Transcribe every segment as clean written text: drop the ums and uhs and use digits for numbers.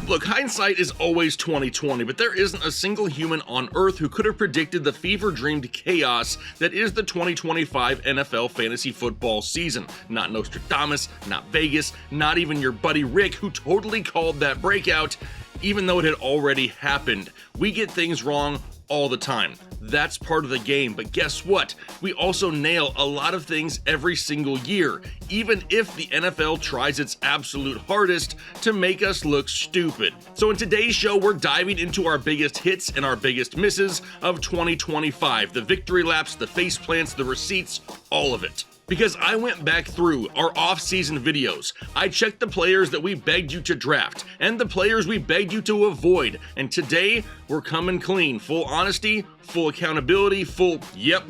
Look, hindsight is always 2020, but there isn't a single human on Earth who could have predicted the fever-dreamed chaos that is the 2025 NFL fantasy football season. Not Nostradamus, not Vegas, not even your buddy Rick, who totally called that breakout, even though it had already happened. We get things wrong all the time. That's part of the game, but guess what? We also nail a lot of things every single year, even if the NFL tries its absolute hardest to make us look stupid. So in today's show, we're diving into our biggest hits and our biggest misses of 2025. The victory laps, the face plants, the receipts, all of it. Because I went back through our off-season videos, I checked the players that we begged you to draft, and the players we begged you to avoid, and today, we're coming clean. Full honesty, full accountability, yep,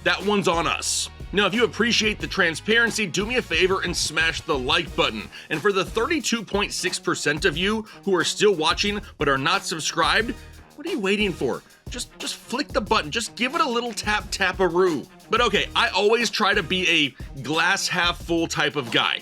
that one's on us. Now, if you appreciate the transparency, do me a favor and smash the like button. And for the 32.6% of you who are still watching but are not subscribed, what are you waiting for? Just flick the button, just give it a little tap-tap-a-roo. But okay, I always try to be a glass half full type of guy.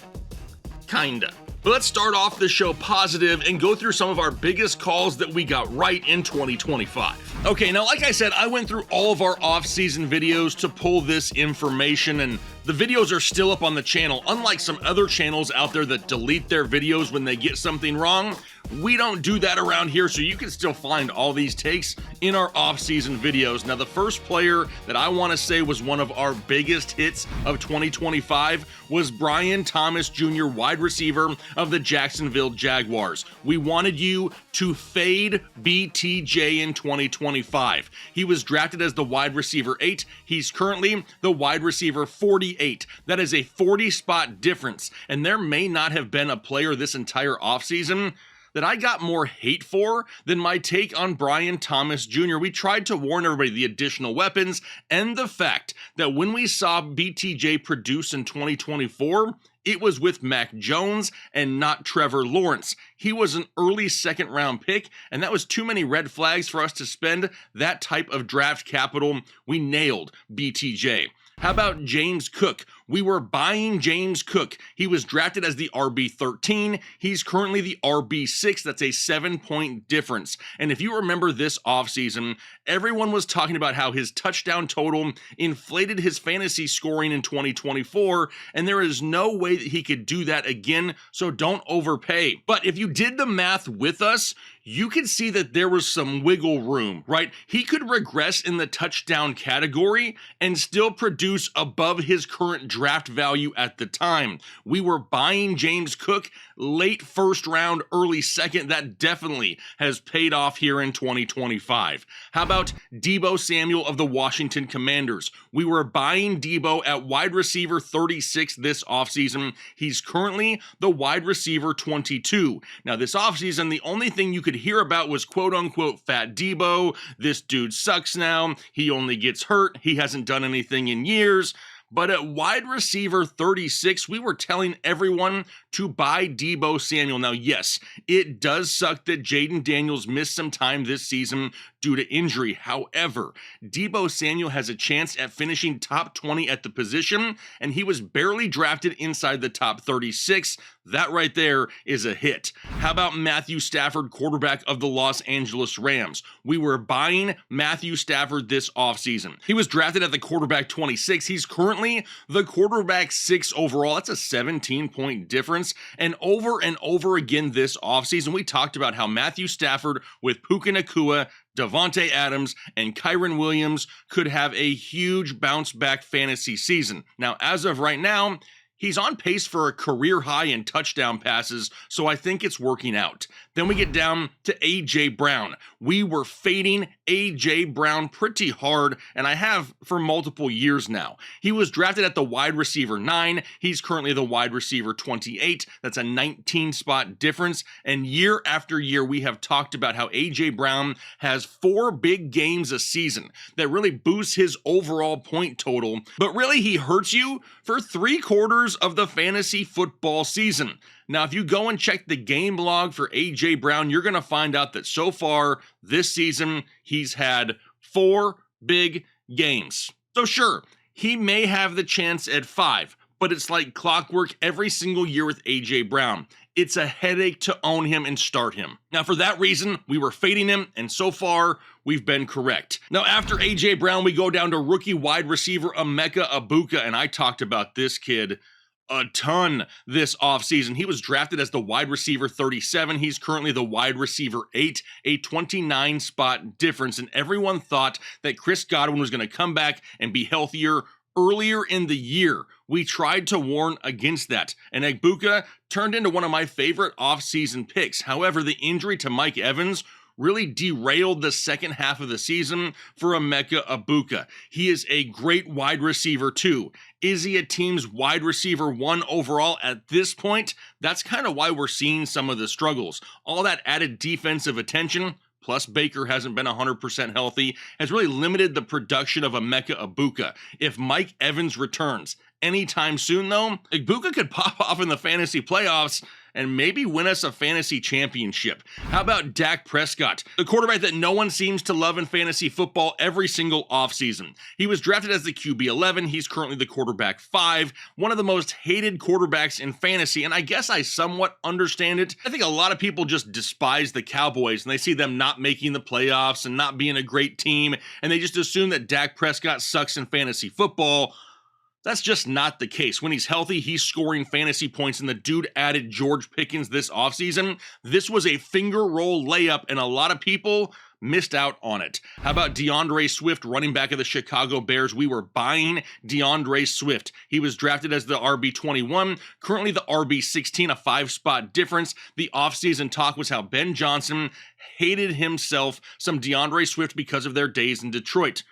Kinda. But let's start off the show positive and go through some of our biggest calls that we got right in 2025. Okay, now like I said, I went through all of our off-season videos to pull this information, and the videos are still up on the channel. Unlike some other channels out there that delete their videos when they get something wrong, we don't do that around here, so you can still find all these takes in our off-season videos. Now, the first player that I want to say was one of our biggest hits of 2025 was Brian Thomas Jr., wide receiver of the Jacksonville Jaguars. We wanted you to fade BTJ in 2025. He was drafted as the wide receiver 8. He's currently the wide receiver 48. That is a 40-spot difference, and there may not have been a player this entire offseason that I got more hate for than my take on Brian Thomas Jr. We tried to warn everybody the additional weapons and the fact that when we saw BTJ produce in 2024, it was with Mac Jones and not Trevor Lawrence. He was an early second-round pick, and that was too many red flags for us to spend that type of draft capital. We nailed BTJ. How about James Cook? We were buying James Cook. He was drafted as the RB13. He's currently the RB6. That's a 7-point difference. And if you remember this offseason, everyone was talking about how his touchdown total inflated his fantasy scoring in 2024, and there is no way that he could do that again, so don't overpay. But if you did the math with us, you could see that there was some wiggle room, right? He could regress in the touchdown category and still produce above his current draft value at the time. We were buying James Cook late first round, early second. That definitely has paid off here in 2025. How about Deebo Samuel of the Washington Commanders? We were buying Deebo at wide receiver 36 this offseason. He's currently the wide receiver 22. Now this offseason, the only thing you could hear about was quote unquote fat Deebo. This dude sucks now. He only gets hurt. He hasn't done anything in years. But at wide receiver 36, we were telling everyone to buy Deebo Samuel. Now, yes, it does suck that Jaden Daniels missed some time this season due to injury. However, Deebo Samuel has a chance at finishing top 20 at the position, and he was barely drafted inside the top 36. That right there is a hit. How about Matthew Stafford, quarterback of the Los Angeles Rams? We were buying Matthew Stafford this offseason. He was drafted at the quarterback 26. He's currently the quarterback 6 overall. That's a 17-point difference. And over again this offseason, we talked about how Matthew Stafford with Puka Nacua, Devontae Adams, and Kyren Williams could have a huge bounce-back fantasy season. Now, as of right now, he's on pace for a career high in touchdown passes, so I think it's working out. Then we get down to A.J. Brown. We were fading A.J. Brown pretty hard, and I have for multiple years now. He was drafted at the wide receiver 9. He's currently the wide receiver 28. That's a 19-spot difference, and year after year, we have talked about how A.J. Brown has 4 big games a season that really boosts his overall point total, but really he hurts you for 3/4 of the fantasy football season. Now, if you go and check the game log for A.J. Brown, you're going to find out that so far this season, he's had 4 big games. So sure, he may have the chance at 5, but it's like clockwork every single year with A.J. Brown. it's a headache to own him and start him. Now, for that reason, we were fading him, and so far, we've been correct. Now, after A.J. Brown, we go down to rookie wide receiver Emeka Egbuka, and I talked about this kid a ton this offseason. He was drafted as the wide receiver 37. He's currently the wide receiver 8, a 29 spot difference. And everyone thought that Chris Godwin was going to come back and be healthier earlier in the year. We tried to warn against that, and Egbuka turned into one of my favorite offseason picks. However, the injury to Mike Evans really derailed the second half of the season for Emeka Egbuka. He is a great wide receiver too. Is he a team's wide receiver 1 overall at this point? That's kind of why we're seeing some of the struggles. All that added defensive attention, plus Baker hasn't been 100% healthy, has really limited the production of Emeka Egbuka. If Mike Evans returns anytime soon though, Egbuka could pop off in the fantasy playoffs and maybe win us a fantasy championship. How about Dak Prescott, the quarterback that no one seems to love in fantasy football every single offseason? He was drafted as the QB 11. He's currently the quarterback 5, one of the most hated quarterbacks in fantasy, and I guess I somewhat understand it. I think a lot of people just despise the Cowboys, and they see them not making the playoffs and not being a great team, and they just assume that Dak Prescott sucks in fantasy football. That's just not the case. When he's healthy, he's scoring fantasy points, and the dude added George Pickens this offseason. This was a finger roll layup, and a lot of people missed out on it. How about DeAndre Swift, running back of the Chicago Bears? We were buying DeAndre Swift. He was drafted as the RB21, currently the RB16, a 5-spot difference. The offseason talk was how Ben Johnson hated himself some DeAndre Swift because of their days in Detroit.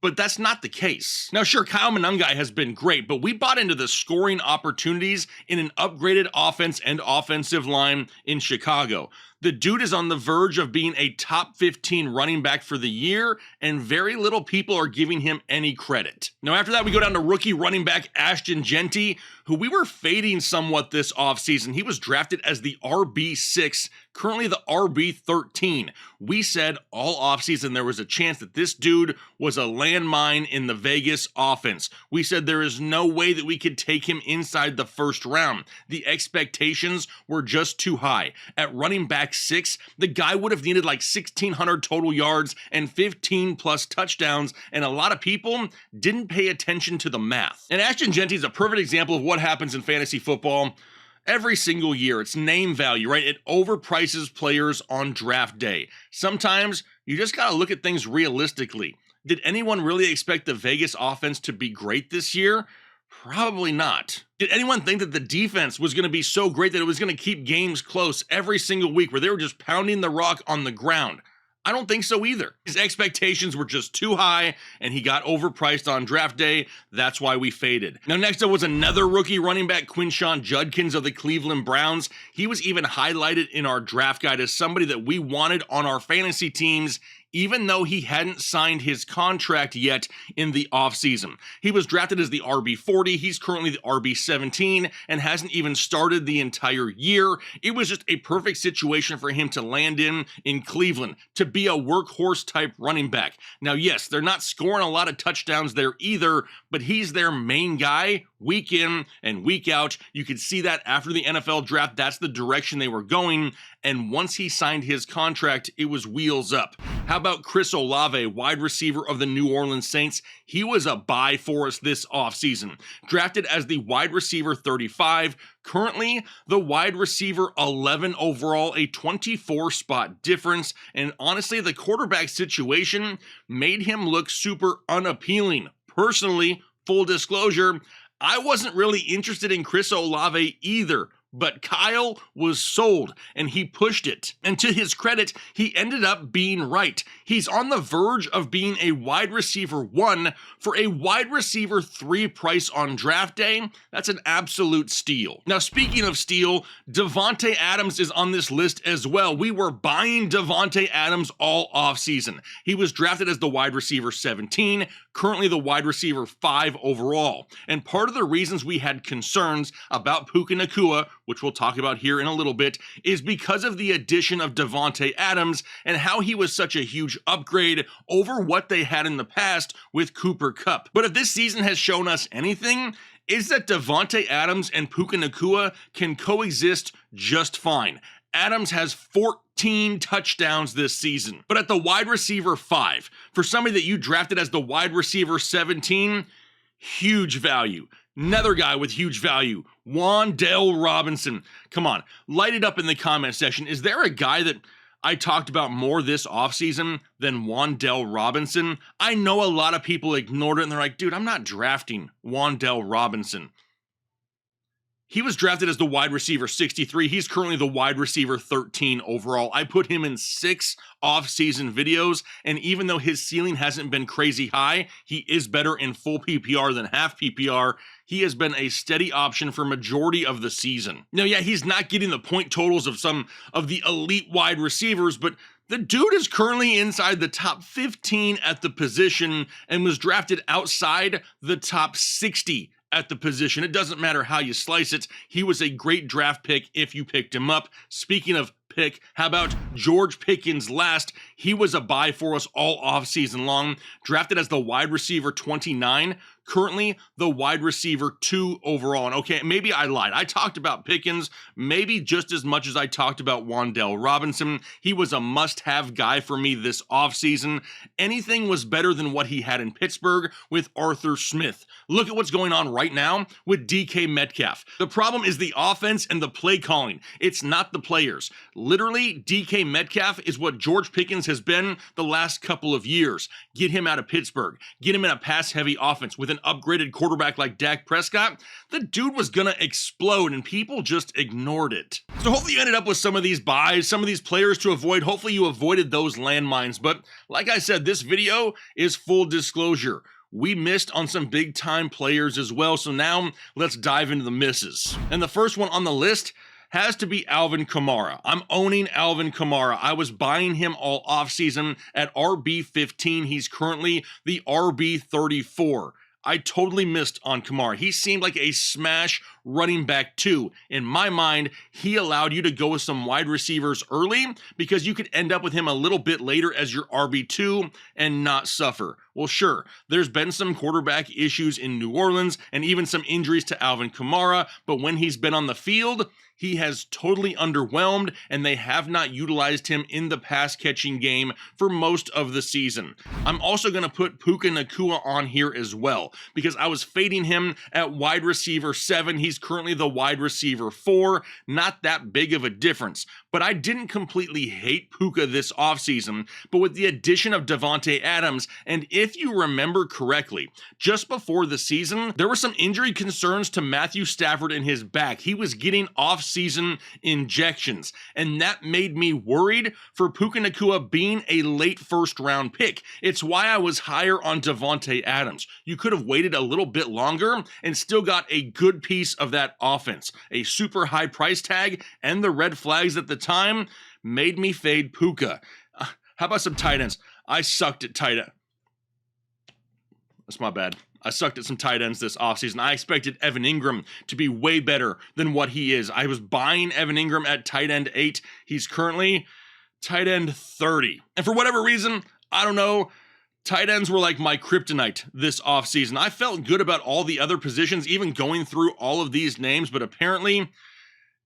But that's not the case. Now, sure, Kyle Monangai has been great, but we bought into the scoring opportunities in an upgraded offense and offensive line in Chicago. The dude is on the verge of being a top 15 running back for the year, and very little people are giving him any credit. Now, after that, we go down to rookie running back Ashton Jeanty, who we were fading somewhat this offseason. He was drafted as the RB6, currently the RB13. We said all offseason there was a chance that this dude was a landmine in the Vegas offense. We said there is no way that we could take him inside the first round. The expectations were just too high. At running back 6, the guy would have needed like 1,600 total yards and 15 plus touchdowns, and a lot of people didn't pay attention to the math. And Ashton Jeanty is a perfect example of what happens in fantasy football every single year. It's name value, right? It overprices players on draft day. Sometimes you just gotta look at things realistically. Did anyone really expect the Vegas offense to be great this year? Probably not. Did anyone think that the defense was going to be so great that it was going to keep games close every single week where they were just pounding the rock on the ground? I don't think so either. His expectations were just too high, and he got overpriced on draft day. That's why we faded. Now, next up was another rookie running back, Quinshon Judkins of the Cleveland Browns. He was even highlighted in our draft guide as somebody that we wanted on our fantasy teams, even though he hadn't signed his contract yet in the offseason. He was drafted as the RB40. He's currently the RB17 and hasn't even started the entire year. It was just a perfect situation for him to land in Cleveland, to be a workhorse type running back. Now, yes, they're not scoring a lot of touchdowns there either, but he's their main guy week in and week out. You could see that after the NFL draft, that's the direction they were going. And once he signed his contract, it was wheels up. How about Chris Olave, wide receiver of the New Orleans Saints? He was a buy for us this offseason. Drafted as the wide receiver 35, currently the wide receiver 11 overall, a 24-spot difference. And honestly, the quarterback situation made him look super unappealing. Personally, full disclosure, I wasn't really interested in Chris Olave either, but Kyle was sold and he pushed it. And to his credit, he ended up being right. He's on the verge of being a wide receiver 1 for a wide receiver 3 price on draft day. That's an absolute steal. Now, speaking of steal, Davante Adams is on this list as well. We were buying Davante Adams all offseason. He was drafted as the wide receiver 17, currently the wide receiver 5 overall. And part of the reasons we had concerns about Puka Nacua, which we'll talk about here in a little bit, is because of the addition of Davante Adams and how he was such a huge upgrade over what they had in the past with Cooper Kupp. But if this season has shown us anything, is that Davante Adams and Puka Nacua can coexist just fine. Adams has 14 touchdowns this season. But at the wide receiver 5, for somebody that you drafted as the wide receiver 17, huge value. Another guy with huge value, Wan'Dale Robinson. Come on, light it up in the comment section. Is there a guy that I talked about more this offseason than Wan'Dale Robinson? I know a lot of people ignored it and they're like, dude, I'm not drafting Wan'Dale Robinson. He was drafted as the wide receiver 63. He's currently the wide receiver 13 overall. I put him in 6 off-season videos, and even though his ceiling hasn't been crazy high, he is better in full PPR than half PPR. He has been a steady option for majority of the season. Now, yeah, he's not getting the point totals of some of the elite wide receivers, but the dude is currently inside the top 15 at the position and was drafted outside the top 60 at the position. It doesn't matter how you slice it. He was a great draft pick if you picked him up. Speaking of pick, how about George Pickens last? He was a buy for us all offseason long. Drafted as the wide receiver 29. Currently the wide receiver 2 overall. And okay, maybe I lied. I talked about Pickens maybe just as much as I talked about Wan'Dale Robinson. He was a must-have guy for me this offseason. Anything was better than what he had in Pittsburgh with Arthur Smith. Look at what's going on right now with DK Metcalf. The problem is the offense and the play calling. It's not the players. Literally, DK Metcalf is what George Pickens has been the last couple of years. Get him out of Pittsburgh. Get him in a pass-heavy offense with an upgraded quarterback like Dak Prescott. The dude was gonna explode and people just ignored it. So hopefully you ended up with some of these buys, some of these players to avoid. Hopefully you avoided those landmines. But like I said, this video is full disclosure. We missed on some big time players as well. So now let's dive into the misses. And the first one on the list has to be Alvin Kamara. I'm owning Alvin Kamara. I was buying him all offseason at RB15. He's currently the RB34. I totally missed on Kamara. He seemed like a smash running back too. In my mind, he allowed you to go with some wide receivers early because you could end up with him a little bit later as your RB2 and not suffer. Well, sure, there's been some quarterback issues in New Orleans and even some injuries to Alvin Kamara, but when he's been on the field, he has totally underwhelmed, and they have not utilized him in the pass-catching game for most of the season. I'm also going to put Puka Nacua on here as well, because I was fading him at wide receiver 7. He's currently the wide receiver 4. Not that big of a difference. But I didn't completely hate Puka this offseason, but with the addition of Davante Adams, and if you remember correctly, just before the season, there were some injury concerns to Matthew Stafford in his back. He was getting off-season injections, and that made me worried for Puka Nacua being a late first-round pick. It's why I was higher on Davante Adams. You could have waited a little bit longer and still got a good piece of that offense. A super high price tag and the red flags at the time made me fade Puka. How about some tight ends? I sucked at tight end. That's my bad. I sucked at some tight ends this offseason. I expected Evan Ingram to be way better than what he is. I was buying Evan Ingram at tight end 8. He's currently tight end 30. And for whatever reason, I don't know, tight ends were like my kryptonite this offseason. I felt good about all the other positions, even going through all of these names, but apparently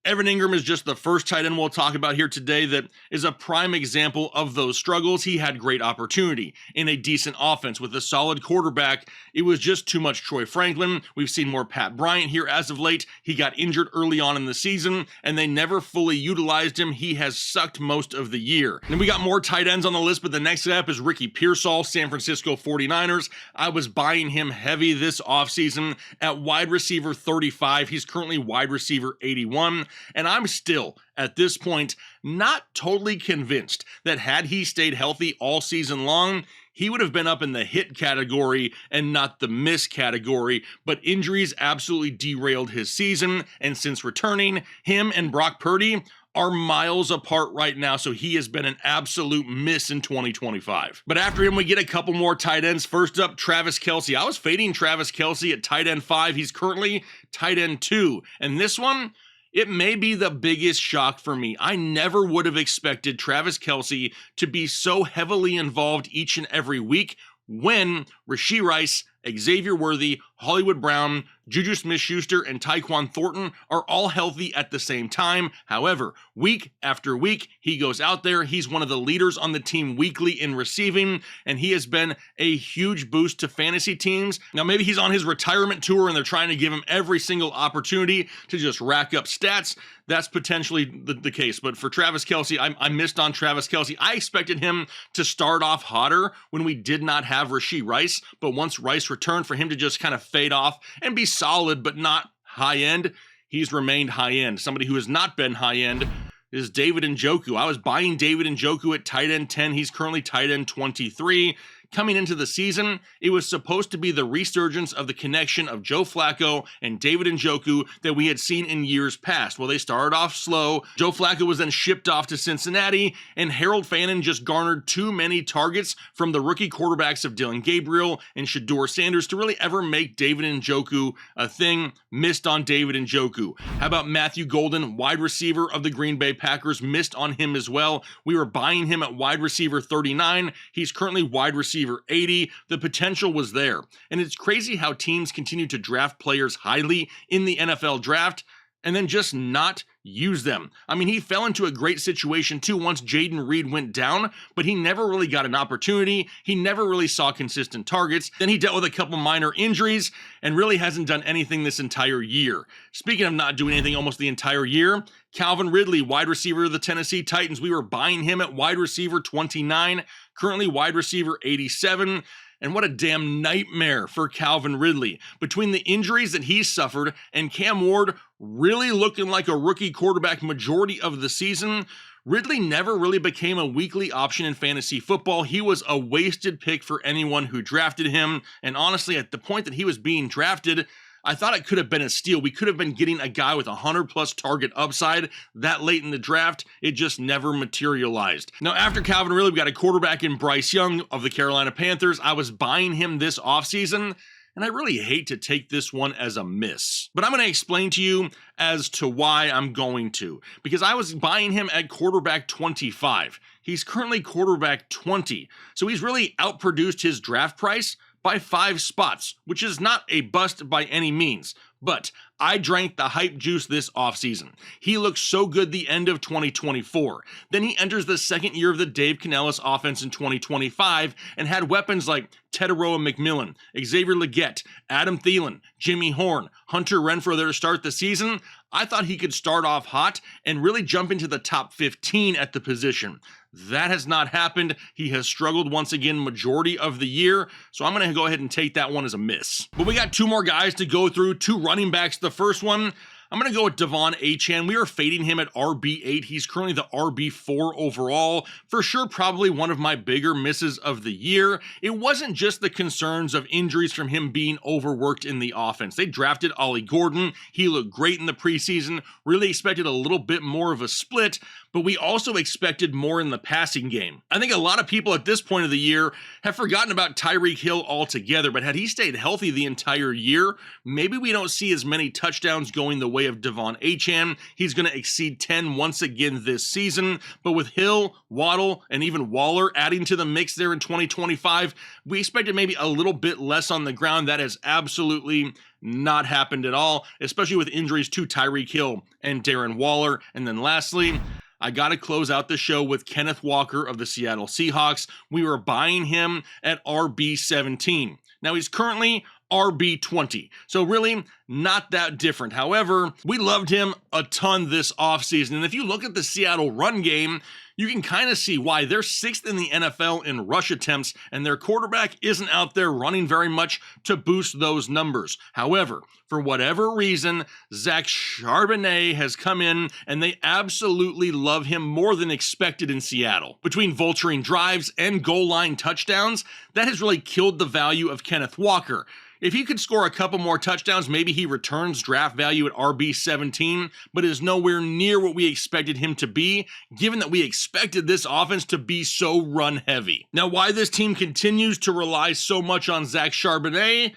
Evan Ingram is just the first tight end we'll talk about here today that is a prime example of those struggles. He had great opportunity in a decent offense with a solid quarterback. It was just too much Troy Franklin. We've seen more Pat Bryant here as of late. He got injured early on in the season, and they never fully utilized him. He has sucked most of the year. And we got more tight ends on the list, but the next up is Ricky Pearsall, San Francisco 49ers. I was buying him heavy this offseason at wide receiver 35. He's currently wide receiver 81. And I'm still, at this point, not totally convinced that had he stayed healthy all season long, he would have been up in the hit category and not the miss category, but injuries absolutely derailed his season, and since returning, him and Brock Purdy are miles apart right now, so he has been an absolute miss in 2025. But after him, we get a couple more tight ends. First up, Travis Kelce. I was fading Travis Kelce at tight end 5. He's currently tight end 2, and this one, it may be the biggest shock for me. I never would have expected Travis Kelce to be so heavily involved each and every week when Rashee Rice Xavier Worthy, Hollywood Brown, Juju Smith-Schuster, and Tyquan Thornton are all healthy at the same time. However, week after week, he goes out there. He's one of the leaders on the team weekly in receiving, and he has been a huge boost to fantasy teams. Now, maybe he's on his retirement tour and they're trying to give him every single opportunity to just rack up stats. That's potentially the case. But for Travis Kelce, I missed on Travis Kelce. I expected him to start off hotter when we did not have Rashee Rice. But once Rice returned, for him to just kind of fade off and be solid but not high end, he's remained high end. Somebody who has not been high end is David Njoku. I was buying David Njoku at tight end 10. He's currently tight end 23. Coming into the season, it was supposed to be the resurgence of the connection of Joe Flacco and David Njoku that we had seen in years past. Well, they started off slow. Joe Flacco was then shipped off to Cincinnati, and Harold Fannin just garnered too many targets from the rookie quarterbacks of Dylan Gabriel and Shedeur Sanders to really ever make David Njoku a thing. Missed on David Njoku. How about Matthew Golden, wide receiver of the Green Bay Packers? Missed on him as well. We were buying him at wide receiver 39. He's currently wide receiver 80. The potential was there. And it's crazy how teams continue to draft players highly in the NFL draft and then just not use them. I mean, he fell into a great situation too once Jaden Reed went down, but he never really got an opportunity. He never really saw consistent targets. Then he dealt with a couple minor injuries and really hasn't done anything this entire year. Speaking of not doing anything almost the entire year, Calvin Ridley, wide receiver of the Tennessee Titans. We were buying him at wide receiver 29, currently wide receiver 87. And what a damn nightmare for Calvin Ridley. Between the injuries that he's suffered and Cam Ward really looking like a rookie quarterback majority of the season, Ridley never really became a weekly option in fantasy football. He was a wasted pick for anyone who drafted him. And honestly, at the point that he was being drafted, I thought it could have been a steal. We could have been getting a guy with 100+ target upside that late in the draft. It just never materialized. Now, after Calvin Ridley, we got a quarterback in Bryce Young of the Carolina Panthers. I was buying him this offseason, and I really hate to take this one as a miss. But I'm going to explain to you as to why I'm going to. Because I was buying him at quarterback 25. He's currently quarterback 20. So he's really outproduced his draft price by 5 spots, which is not a bust by any means. But I drank the hype juice this offseason. He looked so good the end of 2024. Then he enters the second year of the Dave Canellis offense in 2025 and had weapons like Teteroa McMillan, Xavier Legette, Adam Thielen, Jimmy Horn, Hunter Renfrow there to start the season. I thought he could start off hot and really jump into the top 15 at the position. That has not happened. He has struggled once again majority of the year, so I'm going to go ahead and take that one as a miss. But we got 2 more guys to go through, 2 running backs. The first one, I'm going to go with Devon Achane. We are fading him at RB8. He's currently the RB4 overall. For sure, probably one of my bigger misses of the year. It wasn't just the concerns of injuries from him being overworked in the offense. They drafted Ollie Gordon. He looked great in the preseason. Really expected a little bit more of a split, but we also expected more in the passing game. I think a lot of people at this point of the year have forgotten about Tyreek Hill altogether, but had he stayed healthy the entire year, maybe we don't see as many touchdowns going the way of Devon Achane. He's going to exceed 10 once again this season, but with Hill, Waddle, and even Waller adding to the mix there in 2025, we expected maybe a little bit less on the ground. That has absolutely not happened at all, especially with injuries to Tyreek Hill and Darren Waller. And then lastly, I got to close out the show with Kenneth Walker of the Seattle Seahawks. We were buying him at RB17. Now he's currently RB20. So really not that different. However, we loved him a ton this offseason. And if you look at the Seattle run game, you can kind of see why. They're 6th in the NFL in rush attempts, and their quarterback isn't out there running very much to boost those numbers. However, for whatever reason, Zach Charbonnet has come in, and they absolutely love him more than expected in Seattle. Between vulturing drives and goal line touchdowns, that has really killed the value of Kenneth Walker. If he could score a couple more touchdowns, maybe he returns draft value at RB17, but is nowhere near what we expected him to be, given that we expected this offense to be so run heavy. Now, why this team continues to rely so much on Zach Charbonnet,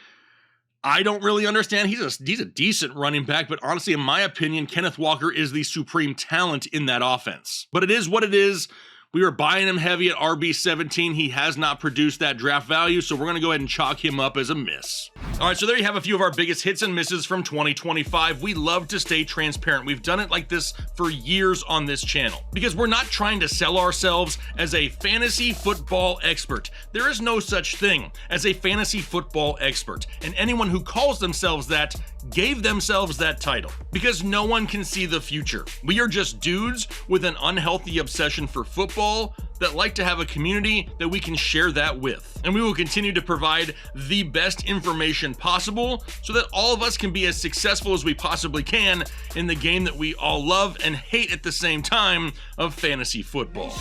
I don't really understand. He's a decent running back, but honestly, in my opinion, Kenneth Walker is the supreme talent in that offense. But it is what it is. We were buying him heavy at RB17. He has not produced that draft value, so we're going to go ahead and chalk him up as a miss. All right, so there you have a few of our biggest hits and misses from 2025. We love to stay transparent. We've done it like this for years on this channel because we're not trying to sell ourselves as a fantasy football expert. There is no such thing as a fantasy football expert, and anyone who calls themselves that gave themselves that title because no one can see the future. We are just dudes with an unhealthy obsession for football that like to have a community that we can share that with. And we will continue to provide the best information possible so that all of us can be as successful as we possibly can in the game that we all love and hate at the same time of fantasy football.